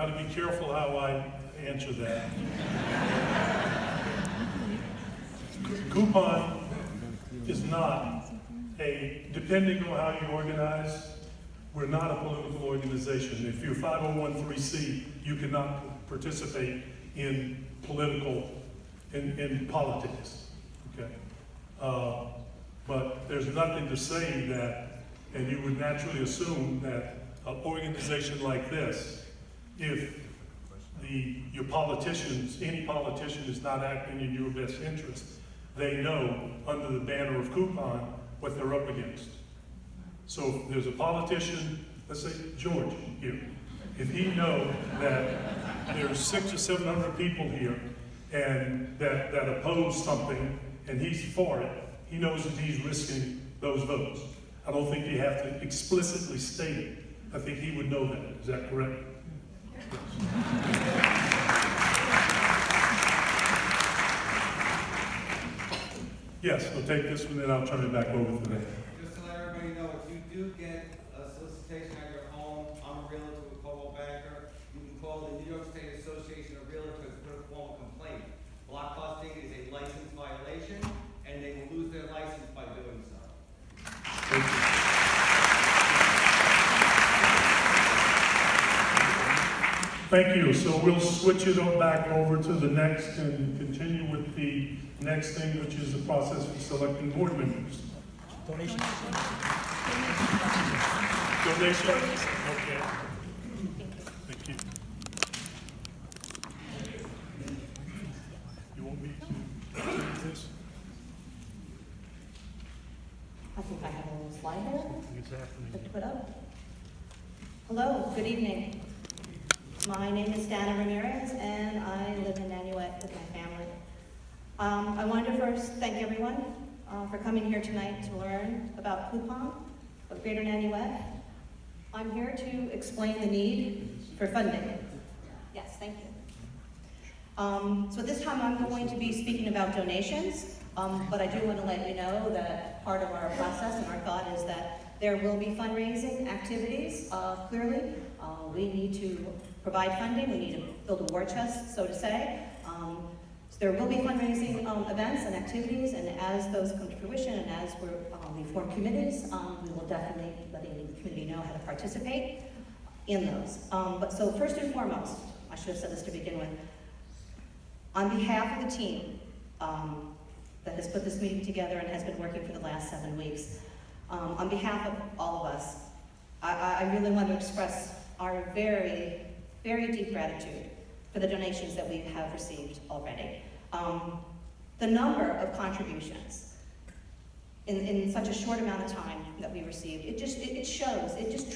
got to be careful how I answer that. CUPON is not depending on how you organize, we're not a political organization. If you're 501(c), you cannot participate in politics, okay? But there's nothing to say that, and you would naturally assume that an organization like this, if your politicians, any politician is not acting in your best interest, they know under the banner of CUPON what they're up against. So if there's a politician, let's say George here, if he knows that there's 600 or 700 people here and that oppose something and he's for it, he knows that he's risking those votes. I don't think you have to explicitly state it. I think he would know that. Is that correct? Yes, we'll take this one, then I'll turn it back over to them. Just to let everybody know, if you do get a solicitation at your home, I'm a realtor with Coldwell Banker, you can call the New York State Association of Realtors with a formal complaint. Block busting is a license violation, and they will lose their license by doing so. Thank you. Thank you. So we'll switch it on back over to the next and continue with the next thing, which is the process for selecting board members. Donations. Donations? Okay. Thank you. You want me to do this? I think I have a little slide there It's happening. to put up. Hello, good evening. My name is Dana Ramirez, and I live in Nanuet with my family. I wanted to first thank everyone for coming here tonight to learn about CUPON of Greater Nanuet. I'm here to explain the need for funding. Yes, thank you. So this time I'm going to be speaking about donations, but I do want to let you know that part of our process and our thought is that there will be fundraising activities, clearly. We need to provide funding, we need to build a war chest, so to say. So there will be fundraising events and activities, and as those come to fruition and as we form committees, we will definitely let the community know how to participate in those. But so first and foremost, I should have said this to begin with, on behalf of the team that has put this meeting together and has been working for the last 7 weeks, on behalf of all of us, I really want to express our very, very deep gratitude for the donations that we have received already. The number of contributions in such a short amount of time that we received, it just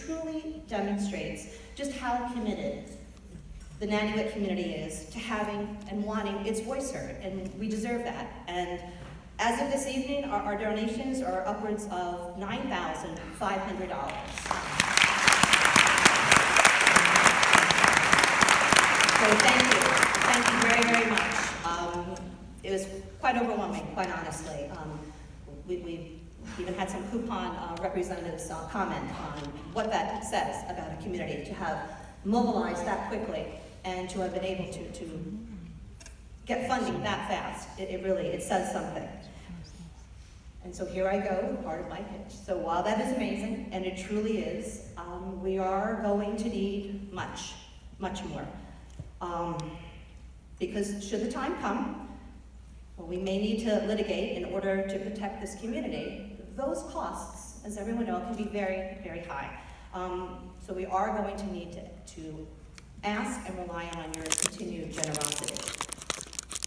truly demonstrates just how committed the Nanuet community is to having and wanting its voice heard, and we deserve that. And as of this evening, our donations are upwards of $9,500. So thank you very, very much. It was quite overwhelming, quite honestly. We've even had some CUPON representatives comment on what that says about a community, to have mobilized that quickly and to have been able to get funding that fast. It says something. And so here I go with part of my pitch. So while that is amazing, and it truly is, we are going to need much, much more. Because should the time come, well, we may need to litigate in order to protect this community. Those costs, as everyone knows, can be very, very high. So we are going to need to ask and rely on your continued generosity.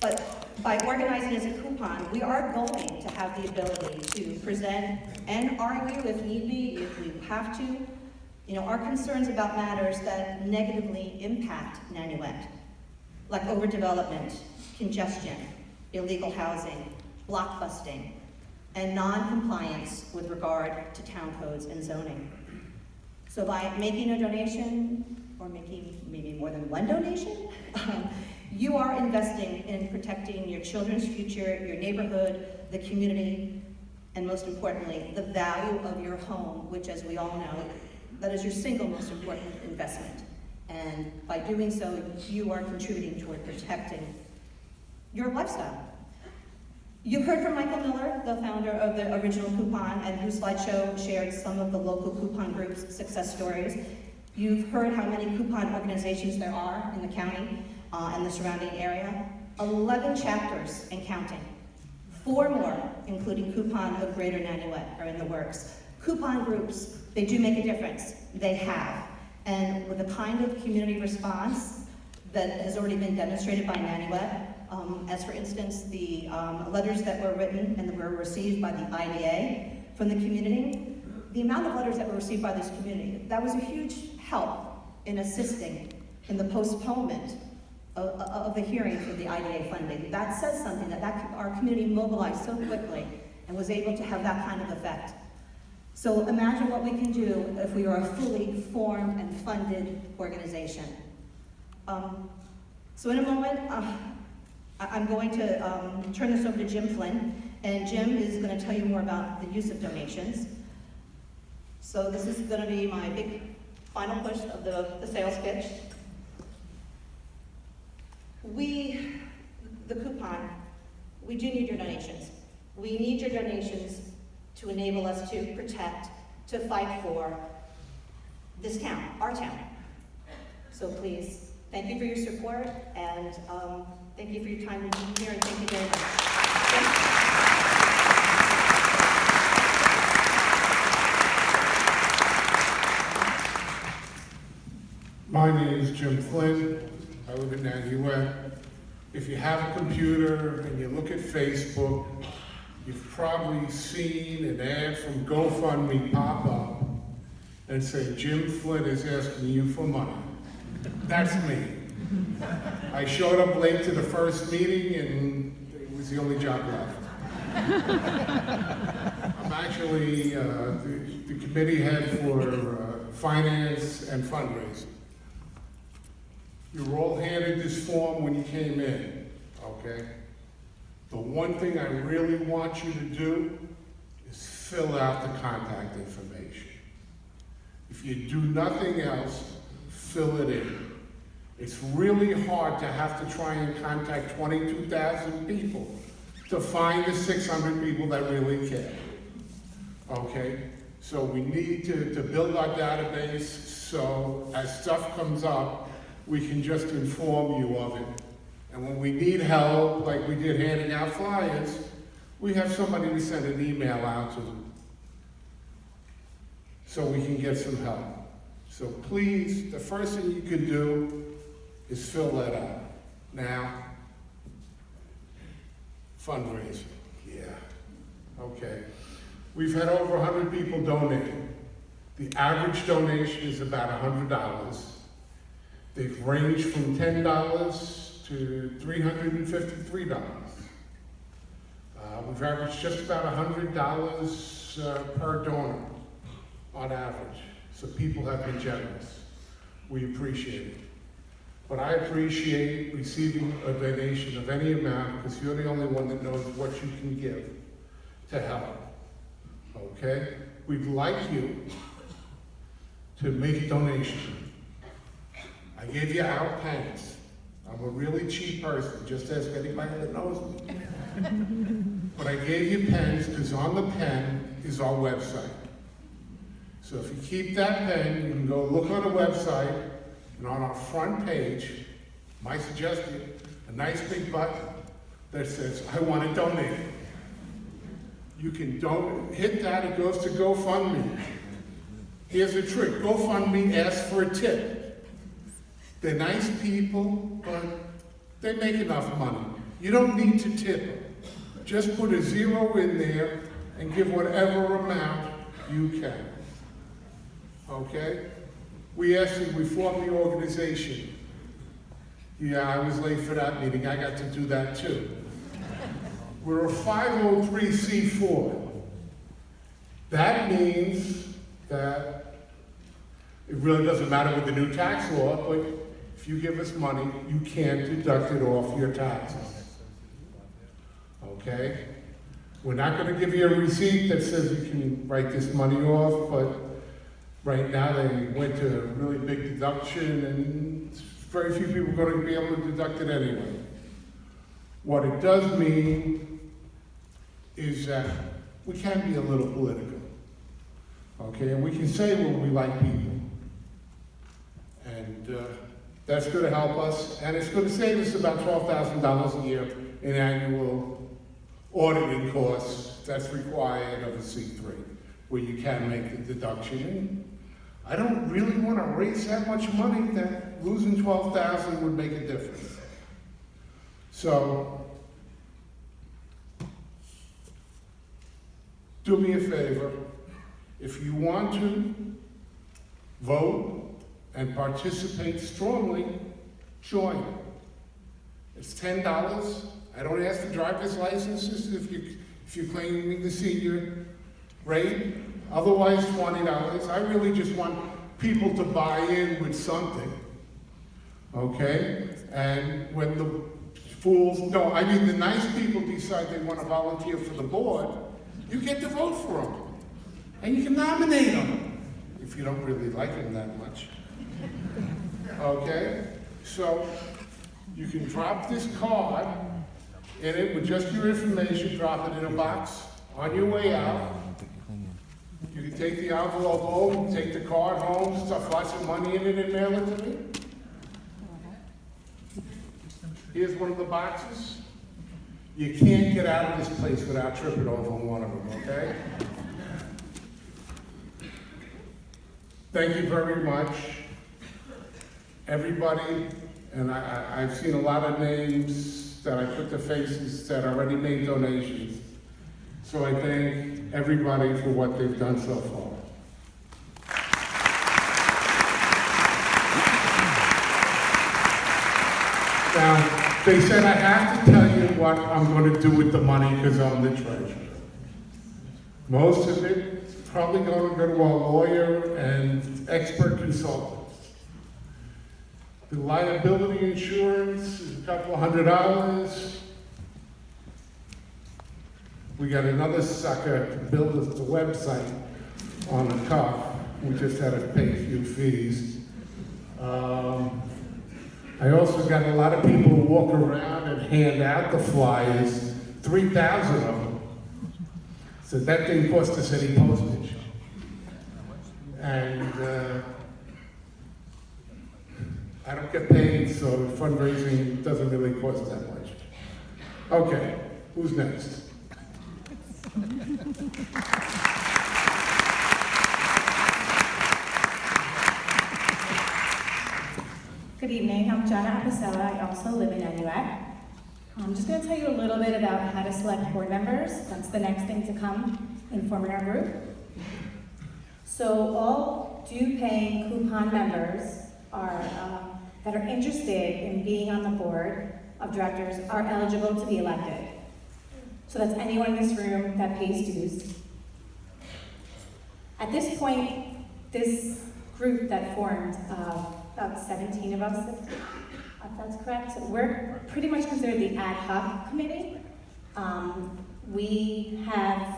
But by organizing as a CUPON, we are going to have the ability to present and argue, if need be, if we have to, our concerns about matters that negatively impact Nanuet, like overdevelopment, congestion, illegal housing, block busting, and non-compliance with regard to town codes and zoning. So by making a donation, or making maybe more than one donation, you are investing in protecting your children's future, your neighborhood, the community, and most importantly, the value of your home, which, as we all know, that is your single most important investment And by doing so, you are contributing toward protecting your lifestyle. You've heard from Michael Miller, the founder of the original Coupon, and whose slideshow shared some of the local Coupon groups' success stories. You've heard how many Coupon organizations there are in the county and the surrounding area. 11 chapters and counting. 4 more, including Coupon of Greater Nanuet, are in the works. Coupon groups, they do make a difference. They have. And with the kind of community response that has already been demonstrated by Nanuet, as for instance, the letters that were written and that were received by the IDA from the community, the amount of letters that were received by this community, that was a huge help in assisting in the postponement of the hearing for the IDA funding. That says something, that our community mobilized so quickly and was able to have that kind of effect. So imagine what we can do if we are a fully formed and funded organization. So in a moment, I'm going to turn this over to Jim Flynn, and Jim is going to tell you more about the use of donations. So this is going to be my big final push of the sales pitch. The Coupon, we do need your donations. We need your donations to enable us to protect, to fight for this town, our town. So please, thank you for your support, and thank you for your time to be here, and thank you very much. My name is Jim Flynn. I live in Nanuet. If you have a computer and you look at Facebook, you've probably seen an ad from GoFundMe pop up and say, Jim Flynn is asking you for money. That's me. I showed up late to the first meeting and it was the only job left. I'm actually the committee head for finance and fundraising. You were all handed this form when you came in, okay? The one thing I really want you to do is fill out the contact information. If you do nothing else, fill it in. It's really hard to have to try and contact 22,000 people to find the 600 people that really care, okay? So we need to build our database so as stuff comes up, we can just inform you of it. And when we need help, like we did handing out flyers, we have somebody to send an email out to so we can get some help. So please, the first thing you can do is fill that out. Now, fundraising, yeah, okay. We've had over 100 people donate. The average donation is about $100. They've ranged from $10 to $353. We've averaged just about $100 per donor on average. So people have been generous. We appreciate it. But I appreciate receiving a donation of any amount because you're the only one that knows what you can give to help. Okay? We'd like you to make a donation. I gave you our pens. I'm a really cheap person, just ask anybody that knows me. But I gave you pens because on the pen is our website. So if you keep that pen, you can go look on the website, and on our front page, my suggestion, a nice big button that says, I want to donate. You can hit that, it goes to GoFundMe. Here's the trick, GoFundMe asks for a tip. They're nice people, but they make enough money. You don't need to tip them. Just put a 0 in there and give whatever amount you can. Okay? We formed the organization. Yeah, I was late for that meeting. I got to do that too. We're a 503c4. That means that it really doesn't matter with the new tax law, but if you give us money, you can't deduct it off your taxes. Okay? We're not going to give you a receipt that says you can write this money off, but Right now, they went to a really big deduction, and very few people are going to be able to deduct it anyway. What it does mean is that we can be a little political, okay? And we can say when we like people. And that's going to help us, and it's going to save us about $12,000 a year in annual auditing costs that's required of a C3, where you can make the deduction. And I don't really want to raise that much money that losing $12,000 would make a difference. So, do me a favor. If you want to vote and participate strongly, join. It's $10. I don't ask for driver's licenses if you're claiming the senior rate. Otherwise, $20. I really just want people to buy in with something, okay? And when the the nice people decide they want to volunteer for the board, you get to vote for them. And you can nominate them, if you don't really like them that much. Okay? So, you can drop this card in it with just your information, drop it in a box on your way out. You can take the envelope home, take the card home, stuff lots of money in it and mail it to me. Here's one of the boxes. You can't get out of this place without tripping over one of them, okay? Thank you very much, everybody. And I've seen a lot of names that I put to faces that already made donations. So I thank everybody for what they've done so far. Now, they said I have to tell you what I'm going to do with the money because I'm the treasurer. Most of it's probably going to go to a lawyer and expert consultants. The liability insurance is a couple $100. We got another sucker to build us the website on the cuff. We just had to pay a few fees. I also got a lot of people who walk around and hand out the flyers, 3,000 of them. So that didn't cost us any postage. And I don't get paid, so fundraising doesn't really cost that much. Okay, who's next? Good evening, I'm Jenna Apicella. I also live in Nanuet. I'm just going to tell you a little bit about how to select board members. That's the next thing to come in forming our group. So all due-paying CUPON members that are interested in being on the board of directors are eligible to be elected. So that's anyone in this room that pays dues. At this point, this group that formed, about 17 of us, if that's correct, so we're pretty much considered the ad hoc committee. We have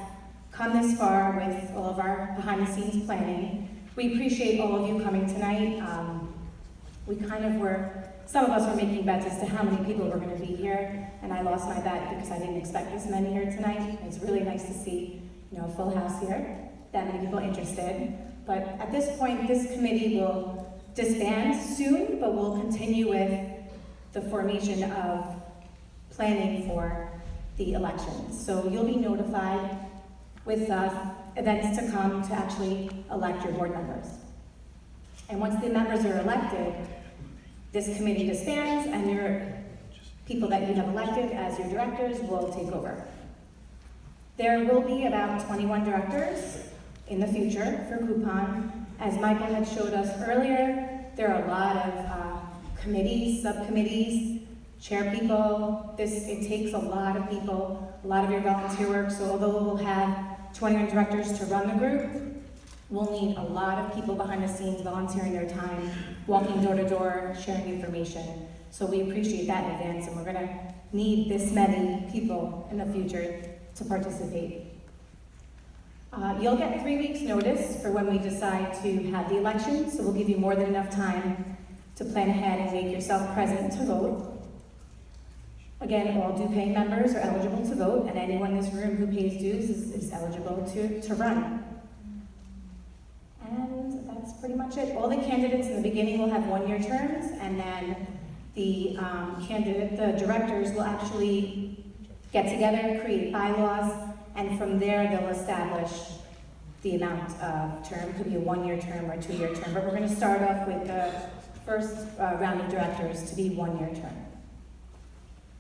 come this far with all of our behind-the-scenes planning. We appreciate all of you coming tonight. Some of us were making bets as to how many people were going to be here, and I lost my bet because I didn't expect this many here tonight. It's really nice to see, a full house here, that many people interested. But at this point, this committee will disband soon, but we'll continue with the formation of planning for the elections. So you'll be notified with events to come to actually elect your board members. And once the members are elected, this committee disbands and your people that you have elected as your directors will take over. There will be about 21 directors in the future for CUPON. As Michael had showed us earlier, there are a lot of committees, subcommittees, chair people. It takes a lot of people, a lot of your volunteer work. So although we'll have 21 directors to run the group, we'll need a lot of people behind the scenes volunteering their time, walking door to door, sharing information. So we appreciate that in advance, and we're gonna need this many people in the future to participate. You'll get 3 weeks' notice for when we decide to have the election, so we'll give you more than enough time to plan ahead and make yourself present to vote. Again, all due-paying members are eligible to vote, and anyone in this room who pays dues is eligible to run. And that's pretty much it. All the candidates in the beginning will have 1-year terms, and then the directors will actually get together, create bylaws, and from there they'll establish the amount of term. Could be a 1-year term or a 2-year term, but we're going to start off with the first round of directors to be 1-year term.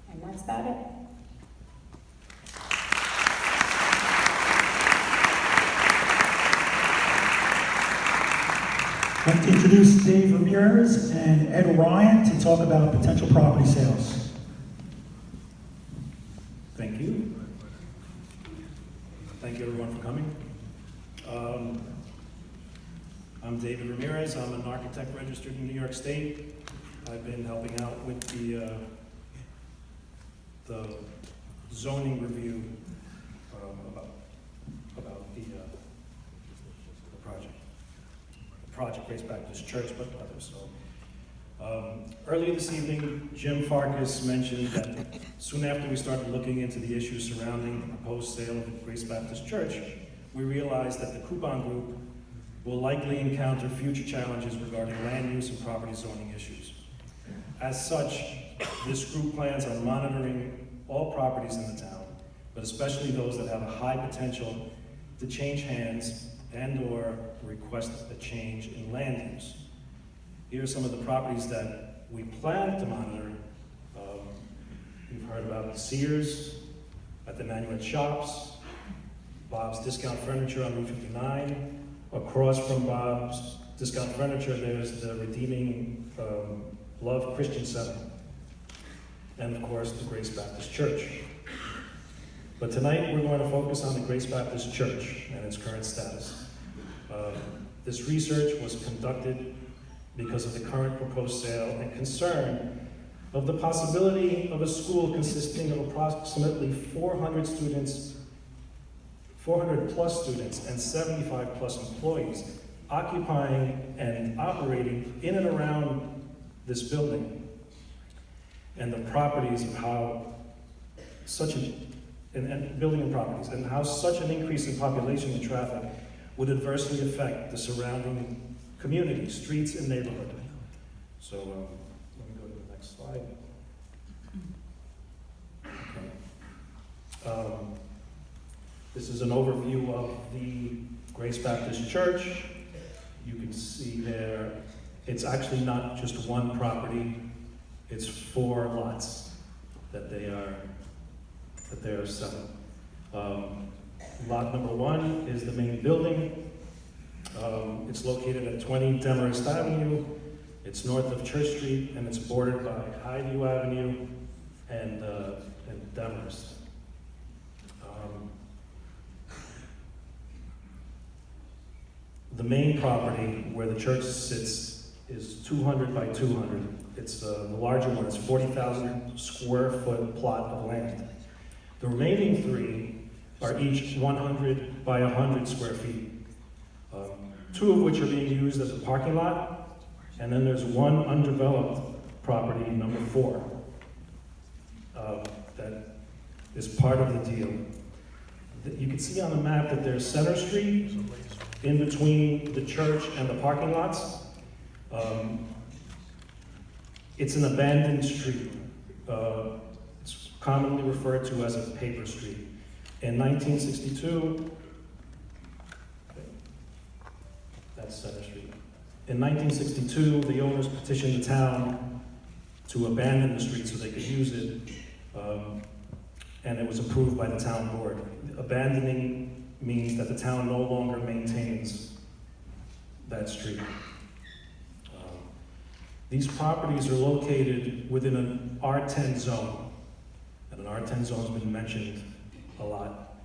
And that's about it. I'd like to introduce Dave Ramirez and Ed O'Ryan to talk about potential property sales. Thank you. Thank you everyone for coming. I'm David Ramirez. I'm an architect registered in New York State. I've been helping out with the zoning review about the project. The project Grace Baptist Church, but others. So, earlier this evening, Jim Farkas mentioned that soon after we started looking into the issues surrounding the proposed sale of Grace Baptist Church, we realized that the CUPON Group will likely encounter future challenges regarding land use and property zoning issues. As such, this group plans on monitoring all properties in the town, but especially those that have a high potential to change hands and/or request a change in land use. Here are some of the properties that we plan to monitor. You've heard about Sears at the Nanuet Shops, Bob's Discount Furniture on Route 59. Across from Bob's Discount Furniture, there's the Redeeming Love Christian Center. And of course, the Grace Baptist Church. But tonight, we're going to focus on the Grace Baptist Church and its current status. This research was conducted because of the current proposed sale and concern of the possibility of a school consisting of approximately 400 plus students and 75 plus employees occupying and operating in and around this building, and the properties of how such and building and properties, and how such an increase in population and traffic would adversely affect the surrounding community, streets, and neighborhood. So let me go to the next slide. Okay. This is an overview of the Grace Baptist Church. You can see there, it's actually not just one property, it's 4 lots that they are selling. Lot number 1 is the main building. It's located at 20 Demarest Avenue. It's north of Church Street, and it's bordered by Highview Avenue and Demarest. The main property where the church sits is 200 by 200. It's the larger one. It's 40,000 square foot plot of land. The remaining 3 are each 100 by 100 square feet. 2 of which are being used as a parking lot, and then there's 1 undeveloped property, number 4, that is part of the deal. You can see on the map that there's Center Street in between the church and the parking lots. It's an abandoned street. It's commonly referred to as a paper street. In 1962, that's Center Street. In 1962, the owners petitioned the town to abandon the street so they could use it, and it was approved by the town board. Abandoning means that the town no longer maintains that street. These properties are located within an R10 zone, and an R10 zone has been mentioned a lot.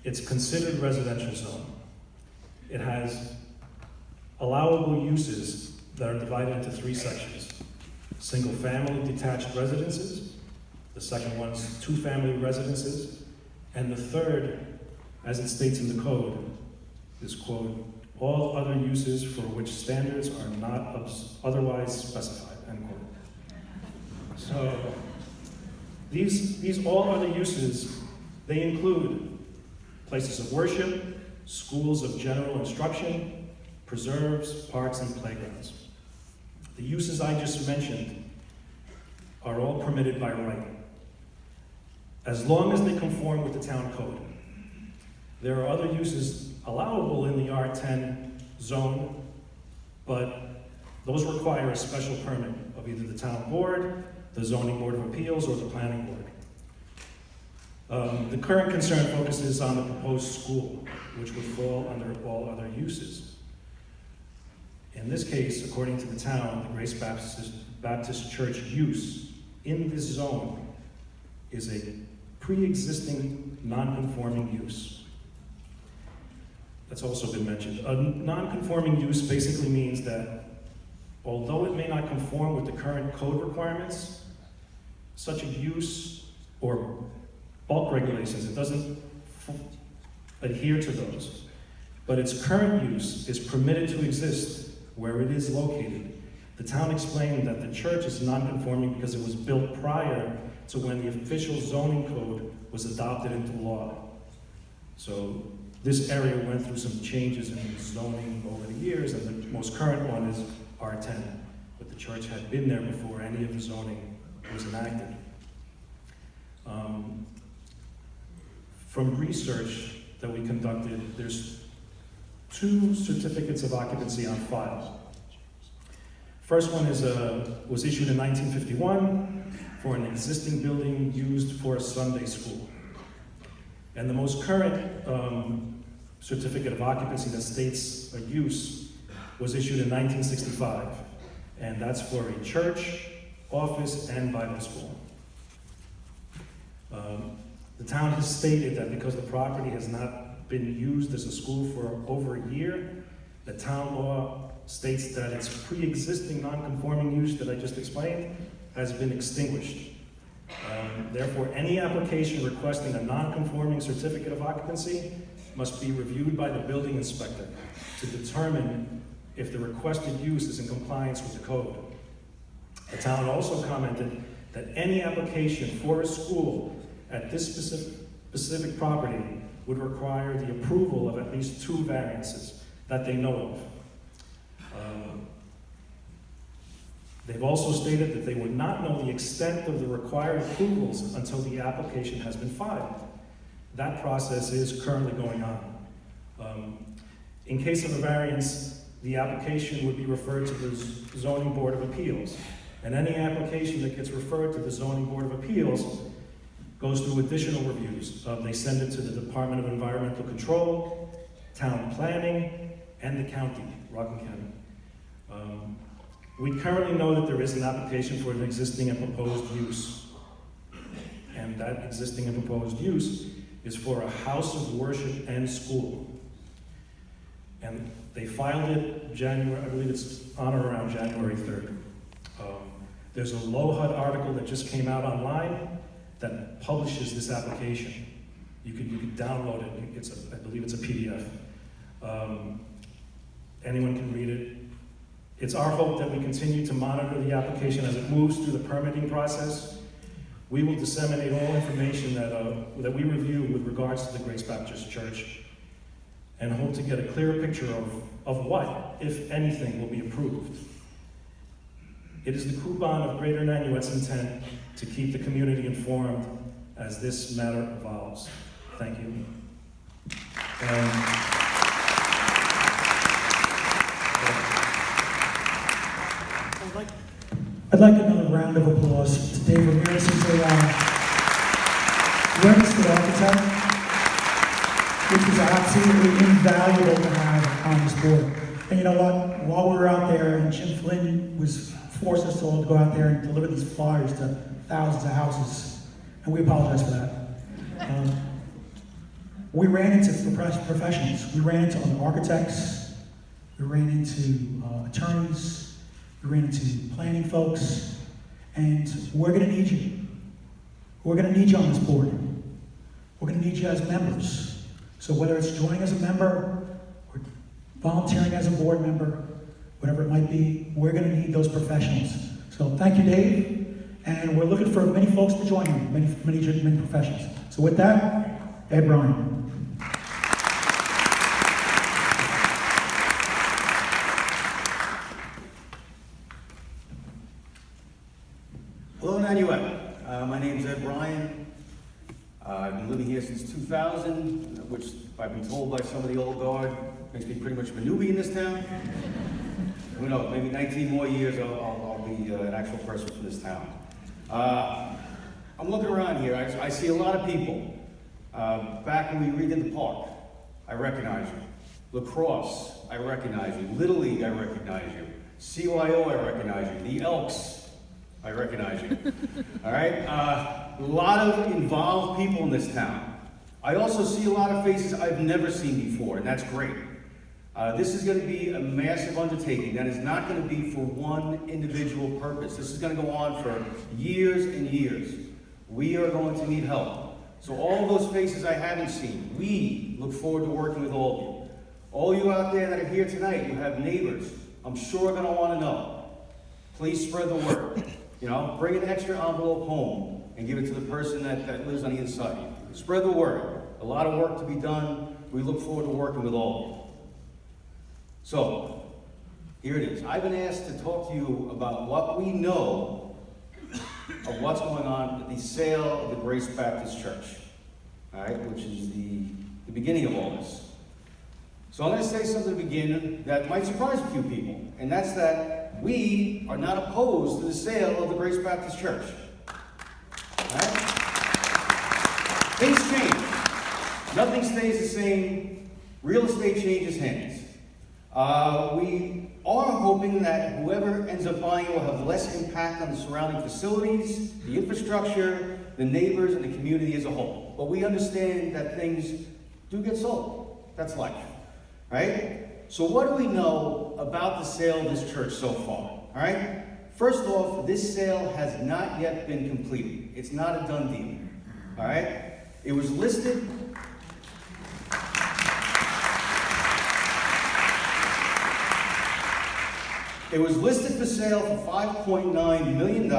It's considered residential zone. It has allowable uses that are divided into 3 sections. Single-family detached residences, the second one's 2-family residences, and the third, as it states in the code, is, quote, all other uses for which standards are not otherwise specified, end quote. So, these all other uses, they include places of worship, schools of general instruction, preserves, parks, and playgrounds. The uses I just mentioned are all permitted by right, as long as they conform with the town code. There are other uses allowable in the R10 zone, but those require a special permit of either the town board, the zoning board of appeals, or the planning board. The current concern focuses on the proposed school, which would fall under all other uses. In this case, according to the town, the Grace Baptist Church use in this zone is a pre-existing non-conforming use. That's also been mentioned. A non-conforming use basically means that although it may not conform with the current code requirements, such a use or bulk regulations, it doesn't adhere to those, but its current use is permitted to exist where it is located. The town explained that the church is non-conforming because it was built prior to when the official zoning code was adopted into law. So this area went through some changes in zoning over the years, and the most current one is R10, but the church had been there before any of the zoning was enacted. From research that we conducted, there's 2 certificates of occupancy on file. First one was issued in 1951 for an existing building used for a Sunday school. And the most current certificate of occupancy that states a use was issued in 1965, and that's for a church, office, and Bible school. The town has stated that because the property has not been used as a school for over a year, the town law states that its pre-existing non-conforming use that I just explained has been extinguished. Therefore, any application requesting a non-conforming certificate of occupancy must be reviewed by the building inspector to determine if the requested use is in compliance with the code. The town also commented that any application for a school at this specific property would require the approval of at least 2 variances that they know of. They've also stated that they would not know the extent of the required approvals until the application has been filed. That process is currently going on. In case of a variance, the application would be referred to the Zoning Board of Appeals. And any application that gets referred to the Zoning Board of Appeals goes through additional reviews. They send it to the Department of Environmental Control, Town Planning, and the county, Rockland County. We currently know that there is an application for an existing and proposed use. And that existing and proposed use is for a house of worship and school. And they filed it January, I believe it's on or around January 3rd. There's a low HUD article that just came out online that publishes this application. You could download it. I believe it's a PDF. Anyone can read it. It's our hope that we continue to monitor the application as it moves through the permitting process. We will disseminate all information that we review with regards to the Grace Baptist Church, and hope to get a clearer picture of what, if anything, will be approved. It is the CUPON of Greater Nanuet's intent to keep the community informed as this matter evolves. Thank you. I'd like another round of applause to Dave Ramirez. He's a registered architect, which is absolutely invaluable to have on this board. And you know what? While we were out there, and Jim Flynn forced us all to go out there and deliver these flyers to thousands of houses, and we apologize for that. We ran into professionals. We ran into architects. We ran into attorneys. We ran into planning folks, and we're going to need you. We're going to need you on this board. We're going to need you as members. So whether it's joining as a member or volunteering as a board member, whatever it might be, we're going to need those professionals. So thank you, Dave, and we're looking for many folks to join you, many professionals. So with that, Ed Ryan. Hello, Nanuet. My name's Ed Ryan. I've been living here since 2000, which I've been told by some of the old guard makes me pretty much a newbie in this town. Who knows, maybe 19 more years I'll be an actual person from this town. I'm looking around here, I see a lot of people. Back when we redid the park, I recognize you. Lacrosse, I recognize you. Little League, I recognize you. CYO, I recognize you. The Elks, I recognize you. All right? A lot of involved people in this town. I also see a lot of faces I've never seen before, and that's great. This is going to be a massive undertaking that is not going to be for one individual purpose. This is going to go on for years and years. We are going to need help. So all those faces I haven't seen, we look forward to working with all of you. All you out there that are here tonight, you have neighbors, I'm sure are going to want to know. Please spread the word. You know, bring an extra envelope home and give it to the person that lives on either side. Spread the word. A lot of work to be done. We look forward to working with all of you. So, here it is. I've been asked to talk to you about what we know of what's going on with the sale of the Grace Baptist Church, all right, which is the beginning of all this. So I'm going to say something to begin that might surprise a few people, and that's that we are not opposed to the sale of the Grace Baptist Church. All right? Things change. Nothing stays the same. Real estate changes hands. We are hoping that whoever ends up buying it will have less impact on the surrounding facilities, the infrastructure, the neighbors, and the community as a whole. But we understand that things do get sold. That's life, right? So what do we know about the sale of this church so far, all right? First off, this sale has not yet been completed. It's not a done deal, all right? It was listed. It was listed for sale for $5.9 million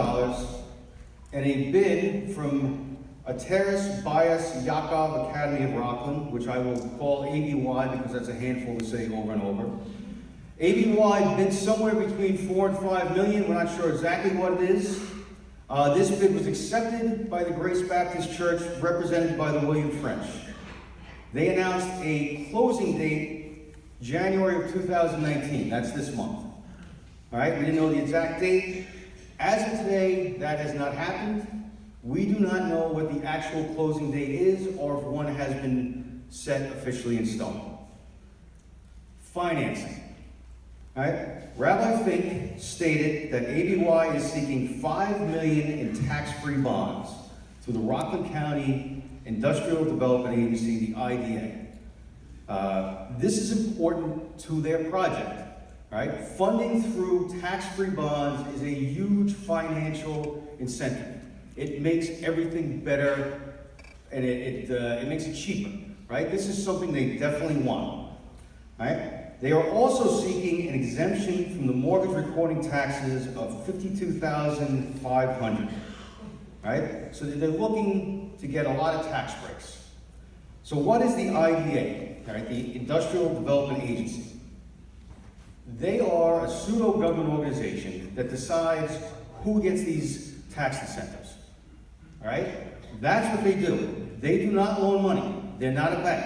and a bid from Ateris Bias Yakov Academy of Rockland, which I will call ABY because that's a handful to say over and over. ABY bid somewhere between $4 and $5 million. We're not sure exactly what it is. This bid was accepted by the Grace Baptist Church, represented by the William French. They announced a closing date, January of 2019. That's this month. All right, we didn't know the exact date. As of today, that has not happened. We do not know what the actual closing date is or if one has been set officially in stone. Financing. All right, Rabbi Fink stated that ABY is seeking $5 million in tax-free bonds through the Rockland County Industrial Development Agency, the IDA. This is important to their project. All right, funding through tax-free bonds is a huge financial incentive. It makes everything better, and it makes it cheaper. Right, this is something they definitely want. All right, they are also seeking an exemption from the mortgage recording taxes of $52,500. Right, so they're looking to get a lot of tax breaks. So what is the IDA? All right, the Industrial Development Agency. They are a pseudo-government organization that decides who gets these tax incentives. All right? That's what they do. They do not loan money. They're not a bank.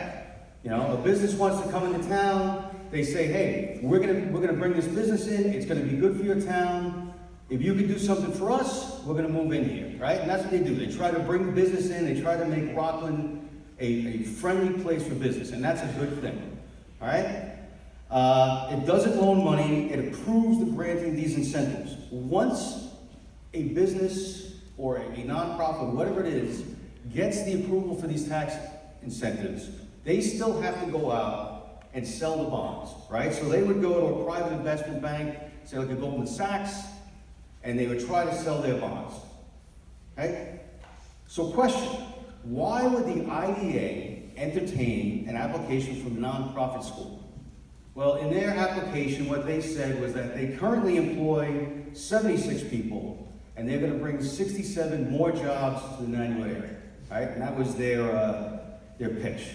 You know, a business wants to come into town. They say, hey, we're gonna bring this business in. It's gonna be good for your town. If you can do something for us, we're gonna move in here. Right? And that's what they do. They try to bring business in. They try to make Rockland a friendly place for business, and that's a good thing. All right? It doesn't loan money, it approves the granting of these incentives. Once a business or a nonprofit, whatever it is, gets the approval for these tax incentives, they still have to go out and sell the bonds, right? So they would go to a private investment bank, say like a Goldman Sachs, and they would try to sell their bonds, okay? So question, why would the IDA entertain an application from a nonprofit school. Well, in their application, what they said was that they currently employ 76 people, and they're gonna bring 67 more jobs to the Nanuet area, right? And that was their pitch.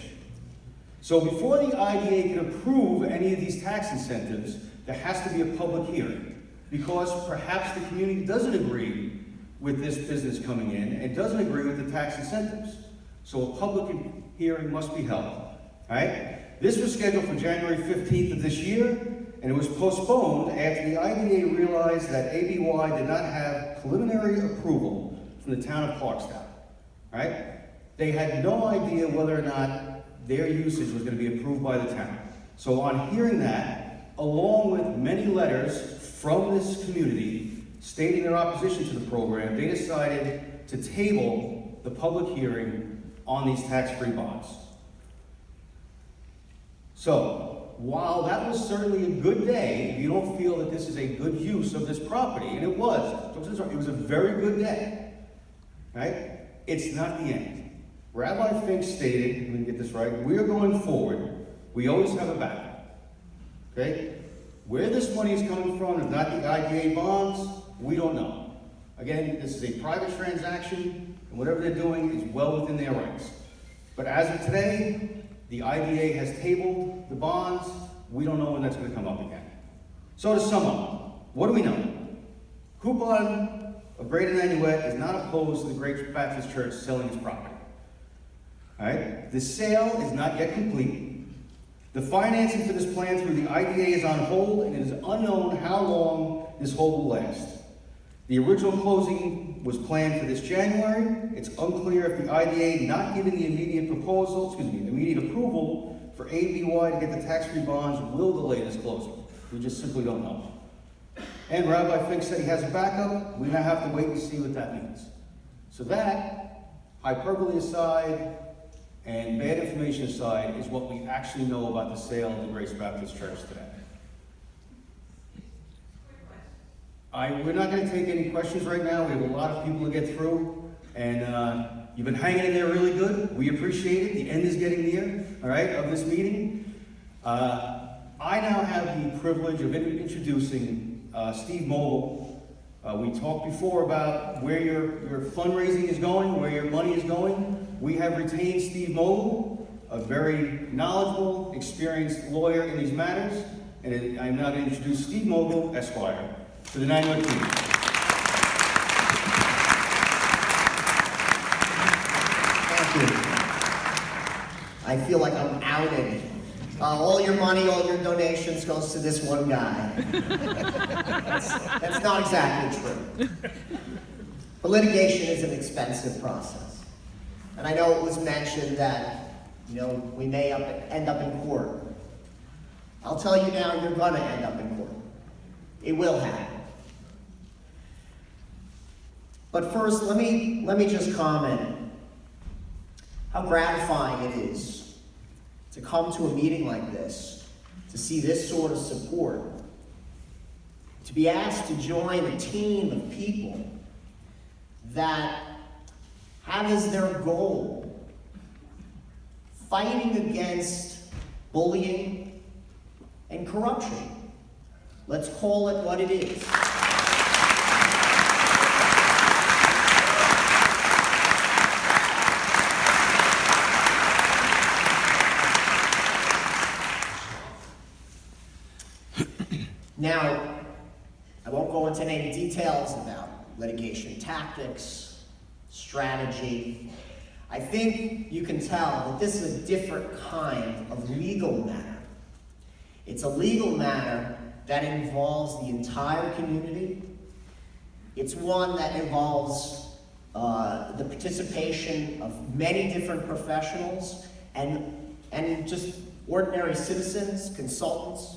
So before the IDA can approve any of these tax incentives, there has to be a public hearing, because perhaps the community doesn't agree with this business coming in and doesn't agree with the tax incentives. So a public hearing must be held, all right? This was scheduled for January 15th of this year, and it was postponed after the IDA realized that ABY did not have preliminary approval from the town of Clarkstown, right? They had no idea whether or not their usage was going to be approved by the town. So on hearing that, along with many letters from this community stating their opposition to the program, they decided to table the public hearing on these tax-free bonds. So, while that was certainly a good day, if you don't feel that this is a good use of this property, and it was a very good day, right? It's not the end. Rabbi Fink stated, let me get this right, we are going forward, we always have a backup, okay? Where this money is coming from, if not the IDA bonds, we don't know. Again, this is a private transaction, and whatever they're doing is well within their rights. But as of today, the IDA has tabled the bonds. We don't know when that's going to come up again. So to sum up, what do we know? CUPON of Greater Nanuet is not opposed to the Great Baptist Church selling its property. All right? The sale is not yet complete. The financing for this plan through the IDA is on hold, and it is unknown how long this hold will last. The original closing was planned for this January. It's unclear if the IDA not giving the immediate approval for ABY to get the tax-free bonds will delay this closing. We just simply don't know. And Rabbi Fink said he has a backup. We now have to wait and see what that means. So that, hyperbole aside and bad information aside, is what we actually know about the sale of the Grace Baptist Church today. We're not going to take any questions right now. We have a lot of people to get through, and you've been hanging in there really good. We appreciate it. The end is getting near, all right, of this meeting. I now have the privilege of introducing Steve Mogul. We talked before about where your fundraising is going, where your money is going. We have retained Steve Mogul, a very knowledgeable, experienced lawyer in these matters, and I'm now going to introduce Steve Mogul, Esquire, to the Nanuet team. Thank you. I feel like I'm outed. All your money, all your donations goes to this one guy. That's not exactly true. But litigation is an expensive process. And I know it was mentioned that, we may end up in court. I'll tell you now, you're gonna end up in court. It will happen. But first, let me just comment how gratifying it is to come to a meeting like this, to see this sort of support, to be asked to join a team of people that have as their goal fighting against bullying and corruption. Let's call it what it is. Now, I won't go into any details about litigation tactics, strategy. I think you can tell that this is a different kind of legal matter. It's a legal matter that involves the entire community. It's one that involves the participation of many different professionals and just ordinary citizens, consultants.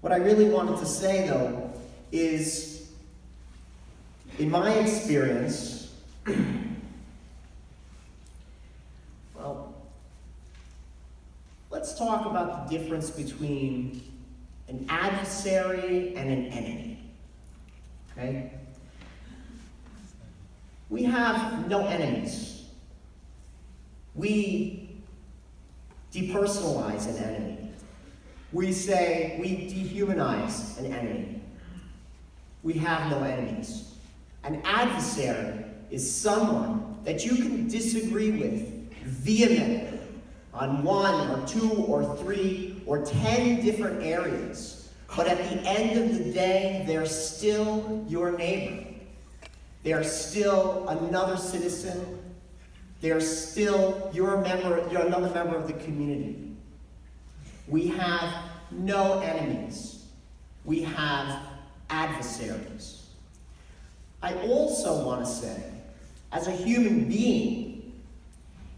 What I really wanted to say, though, is, in my experience, well, let's talk about the difference between an adversary and an enemy, okay? We have no enemies. We depersonalize an enemy. We say we dehumanize an enemy. We have no enemies. An adversary is someone that you can disagree with vehemently on 1 or 2 or 3 or 10 different areas. But at the end of the day, they're still your neighbor. They're still another citizen. They're still you're another member of the community. We have no enemies. We have adversaries. I also want to say, as a human being,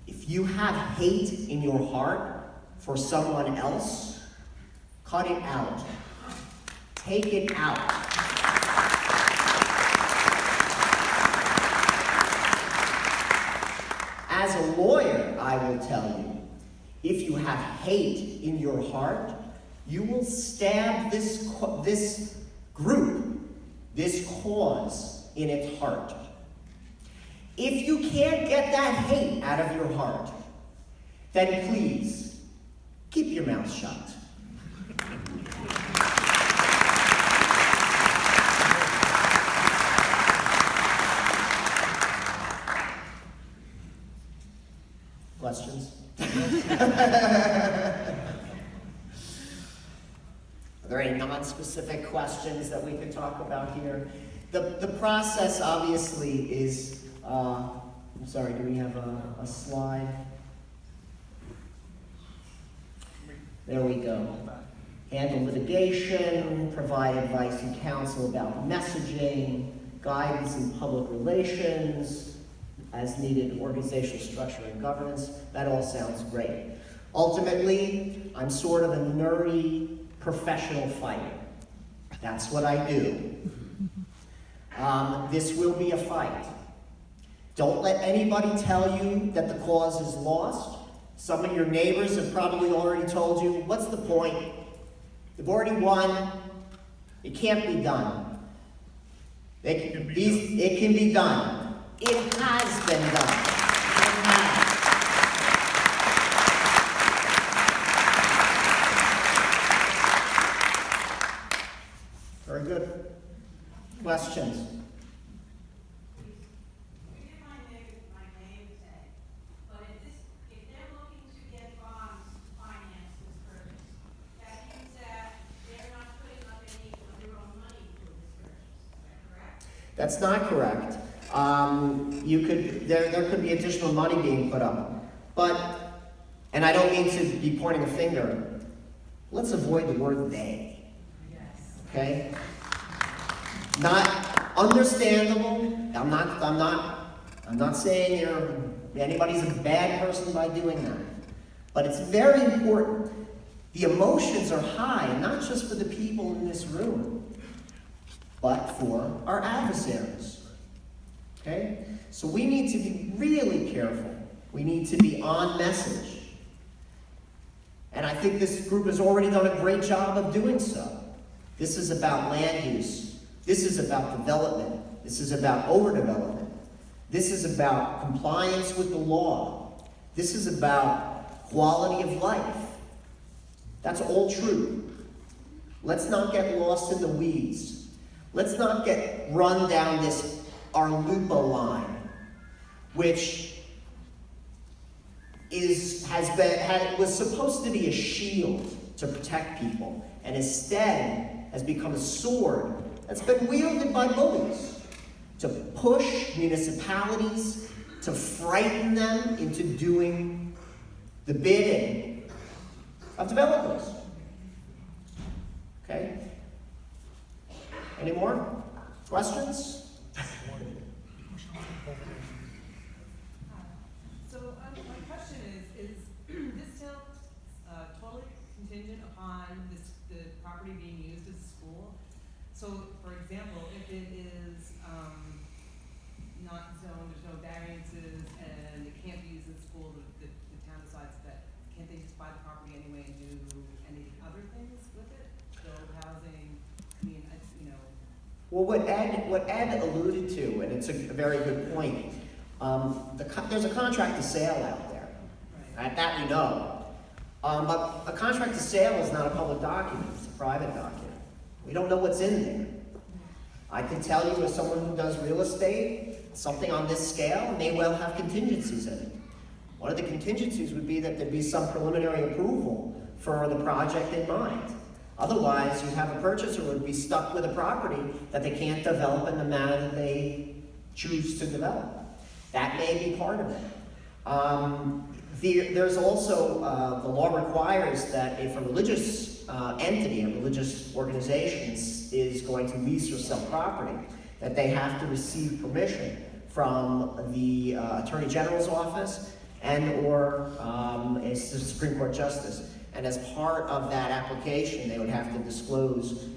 if you have hate in your heart for someone else, cut it out. Take it out. As a lawyer, I will tell you, if you have hate in your heart, you will stab this group, this cause in its heart. If you can't get that hate out of your heart, then please, keep your mouth shut. Questions? Are there any non-specific questions that we could talk about here? The process obviously is, I'm sorry, do we have a slide? There we go. Handle litigation, provide advice and counsel about messaging, guidance in public relations, as needed organizational structure and governance. That all sounds great. Ultimately, I'm sort of a nerdy professional fighter. That's what I do. This will be a fight. Don't let anybody tell you that the cause is lost. Some of your neighbors have probably already told you, what's the point? They've already won. It can't be done. It can be done. It has been done. It has. Very good. Questions? That's not correct. There could be additional money being put up. But, and I don't mean to be pointing a finger, let's avoid the word they. Okay? Not understandable. I'm not saying anybody's a bad person by doing that. But it's very important. The emotions are high, not just for the people in this room, but for our adversaries. Okay? So we need to be really careful. We need to be on message. And I think this group has already done a great job of doing so. This is about land use. This is about development. This is about overdevelopment. This is about compliance with the law. This is about quality of life. That's all true. Let's not get lost in the weeds. Let's not get run down this Arlupa line, which was supposed to be a shield to protect people, and instead has become a sword that's been wielded by bullies to push municipalities, to frighten them into doing the bidding of developers. Okay? Any more questions? So my question is this still totally contingent upon the property being used as a school? So, for example, if it is not zoned, there's no variances, and it can't be used as a school, the town decides that, can't they just buy the property anyway and do any other things with it? Build housing, Well, what Ed alluded to, and it's a very good point, there's a contract to sale out there. That we know. But a contract to sale is not a public document, it's a private document. We don't know what's in there. I can tell you as someone who does real estate, something on this scale may well have contingencies in it. One of the contingencies would be that there'd be some preliminary approval for the project in mind. Otherwise, you'd have a purchaser who would be stuck with a property that they can't develop in the manner that they choose to develop. That may be part of it. There's also, the law requires that if a religious entity, a religious organization is going to lease or sell property, that they have to receive permission from the Attorney General's office and or a Supreme Court justice. And as part of that application, they would have to disclose,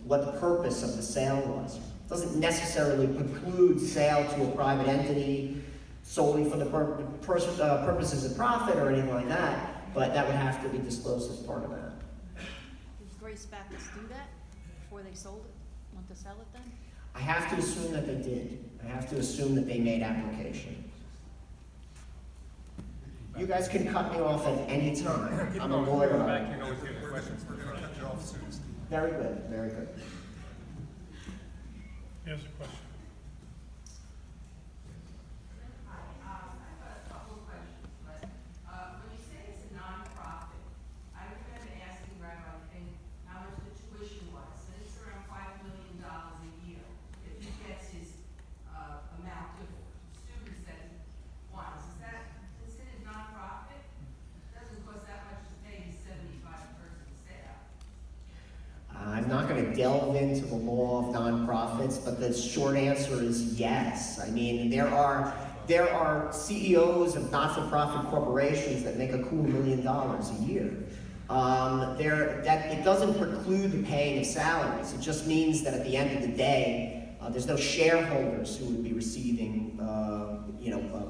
what the purpose of the sale was. It doesn't necessarily preclude sale to a private entity solely for the purposes of profit or anything like that, but that would have to be disclosed as part of that. Did Grace Baptist do that before they sold it? Want to sell it then? I have to assume that they did. I have to assume that they made application. You guys can cut me off at any time. I'm a lawyer. Very good, very good. Here's a question. I'm not going to delve into the law of nonprofits, but the short answer is yes. I mean, there are CEOs of not-for-profit corporations that make a cool $1 million a year. It doesn't preclude the paying of salaries. It just means that at the end of the day, there's no shareholders who would be receiving,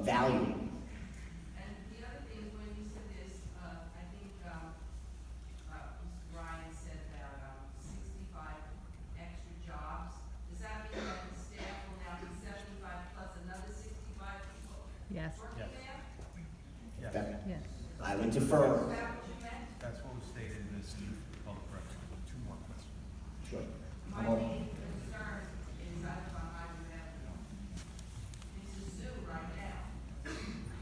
value. Yes. Yes. I would defer. That's what was stated in this public record. Two more questions. Sure. My main concern is I live on Highway Avenue. It's a zoo right now.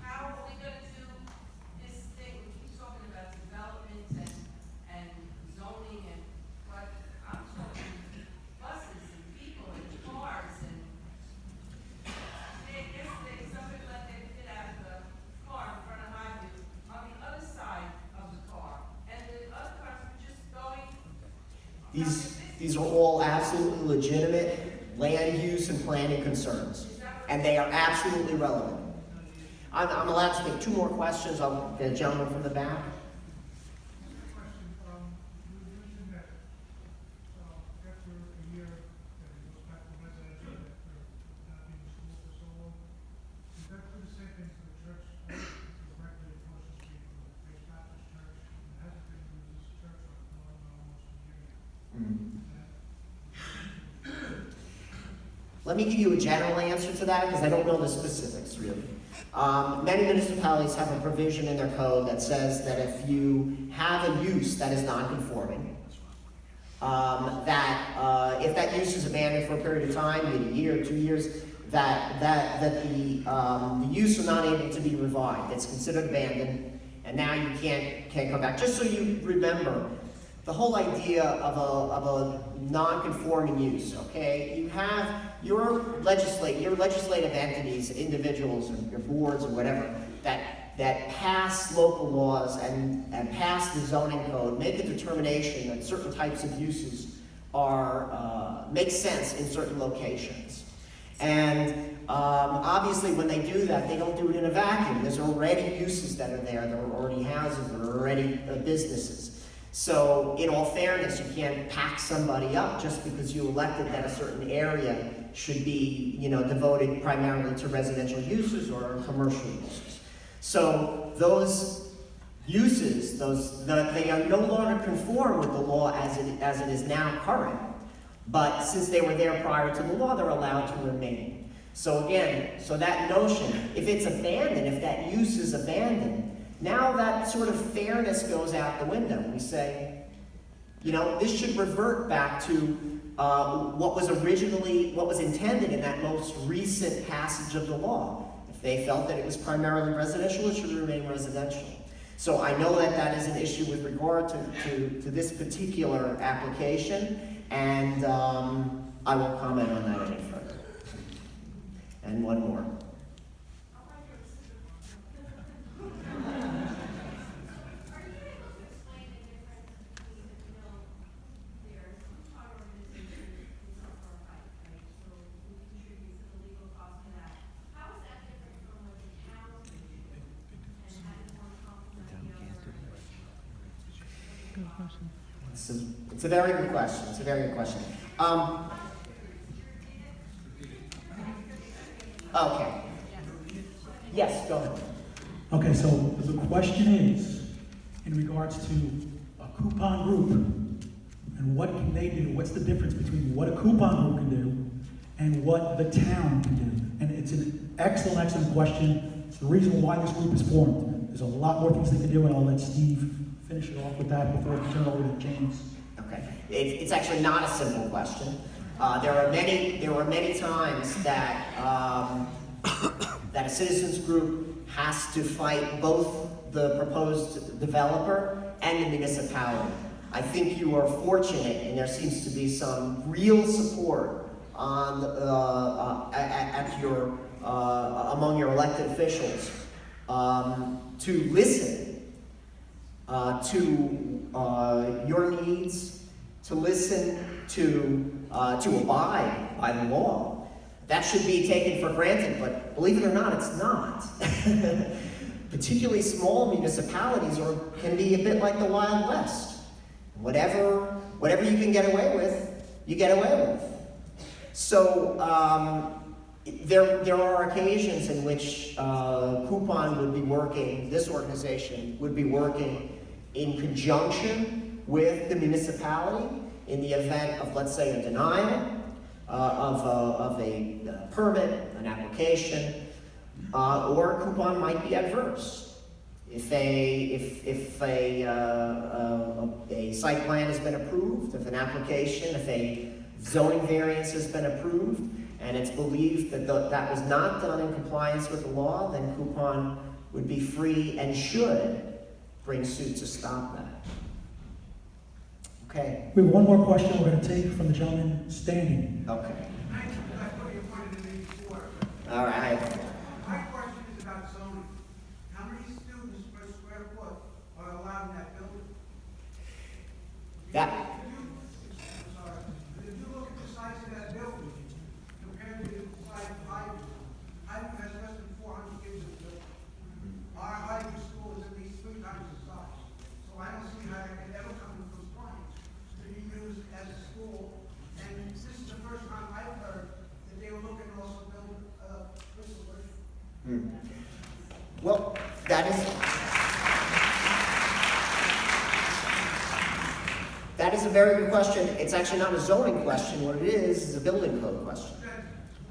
How are we gonna do this thing? We keep talking about development and zoning but I'm talking buses and people and cars and yesterday somebody let their kid out of the car in front of Highway on the other side of the car. And the other cars were just going. These are all absolutely legitimate land use and planning concerns, and they are absolutely relevant. I'm allowed to take two more questions. I'll get a gentleman from the back. Let me give you a general answer to that because I don't know the specifics really. Many municipalities have a provision in their code that says that if you have a use that is non-conforming, if that use is abandoned for a period of time, maybe a year or 2 years, that the use is not able to be revived. It's considered abandoned, and now you can't come back. Just so you remember, the whole idea of a non-conforming use, okay? You have your legislative entities, individuals, or your boards, or whatever, that pass local laws and pass the zoning code, make a determination that certain types of uses make sense in certain locations. And obviously when they do that, they don't do it in a vacuum. There's already uses that are there, there are already houses, there are already businesses. So, in all fairness, you can't pack somebody up just because you elected that a certain area should be, devoted primarily to residential uses or commercial uses. So, those uses, they are no longer conform with the law as it is now current. But since they were there prior to the law, they're allowed to remain. So again, that notion, if it's abandoned, if that use is abandoned, Now that sort of fairness goes out the window. We say, you know, this should revert back to what was intended in that most recent passage of the law. If they felt that it was primarily residential, it should remain residential. So I know that that is an issue with regard to this particular application, and I won't comment on that any further. And one more. It's a very good question. It's a very good question. Okay. Yes, go ahead. Okay, so the question is, in regards to a coupon group, and what can they do? What's the difference between what a coupon group can do and what the town can do? And it's an excellent, excellent question. It's the reason why this group is formed. There's a lot more things they can do, and I'll let Steve finish it off with that before we turn it over to James. Okay. It's actually not a simple question. There were many times that that a citizens group has to fight both the proposed developer and the municipality. I think you are fortunate, and there seems to be some real support on among your elected officials to listen to your needs, to listen to abide by the law. That should be taken for granted, but believe it or not, it's not. Particularly small municipalities can be a bit like the Wild West. Whatever you can get away with, you get away with. So there are occasions in which CUPON would be working, this organization would be working in conjunction with the municipality in the event of, let's say, a denial of a permit, an application, or CUPON might be adverse. If a site plan has been approved, if an application, if a zoning variance has been approved, and it's believed that that was not done in compliance with the law, then CUPON would be free and should bring suit to stop that. Okay. We have one more question we're going to take from the gentleman standing. Okay. All right. My question is about zoning. How many students per square foot are allowed in that building? That. If you look at the size of that building compared to the size of Highview, Highview has less than 400 kids in the building. Our Highview school is at least 3 times the size. So I don't see how that can ever come into compliance to be used as a school. And this is the first time I've heard that they were looking to also build Crystal Lake. Well, that is a very good question. It's actually not a zoning question. What it is a building code question.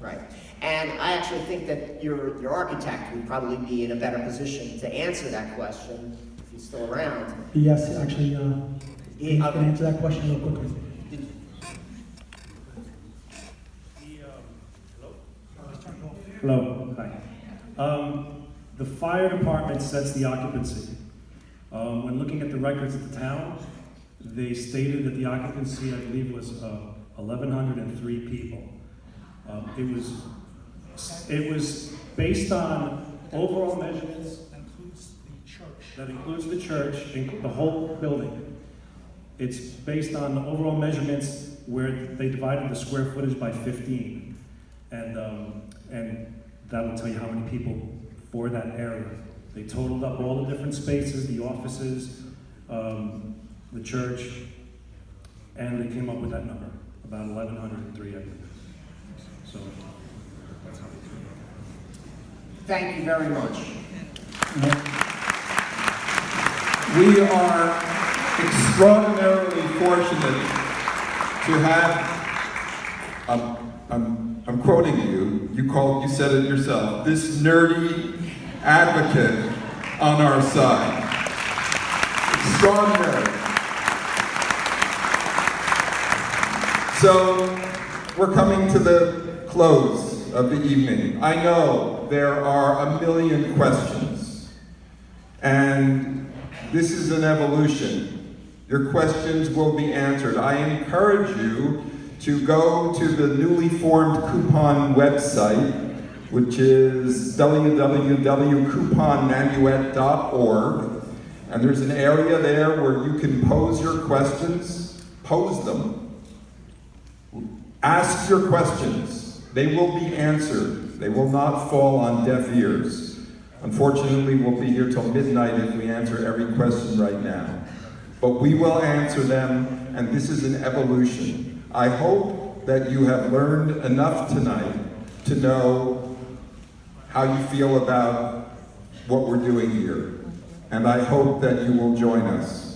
Right. And I actually think that your architect would probably be in a better position to answer that question if he's still around. Yes, actually, he can answer that question real quickly. Hello, hi. The fire department sets the occupancy. When looking at the records of the town, they stated that the occupancy, I believe, was 1,103 people. It was based on overall measurements. That includes the church, the whole building. It's based on overall measurements where they divided the square footage by 15. And that will tell you how many people for that area. They totaled up all the different spaces, the offices, the church, and they came up with that number, about 1,103, I believe. So, that's how they do it. Thank you very much. We are extraordinarily fortunate to have, I'm quoting you, you said it yourself, this nerdy advocate on our side. Extraordinary. So, we're coming to the close of the evening. I know there are a million questions, and this is an evolution. Your questions will be answered. I encourage you to go to the newly formed CUPON website, which is www.cuponnanuet.org, and there's an area there where you can pose your questions. Pose them. Ask your questions. They will be answered. They will not fall on deaf ears. Unfortunately, we'll be here till midnight if we answer every question right now. But we will answer them, and this is an evolution. I hope that you have learned enough tonight to know how you feel about what we're doing here. And I hope that you will join us.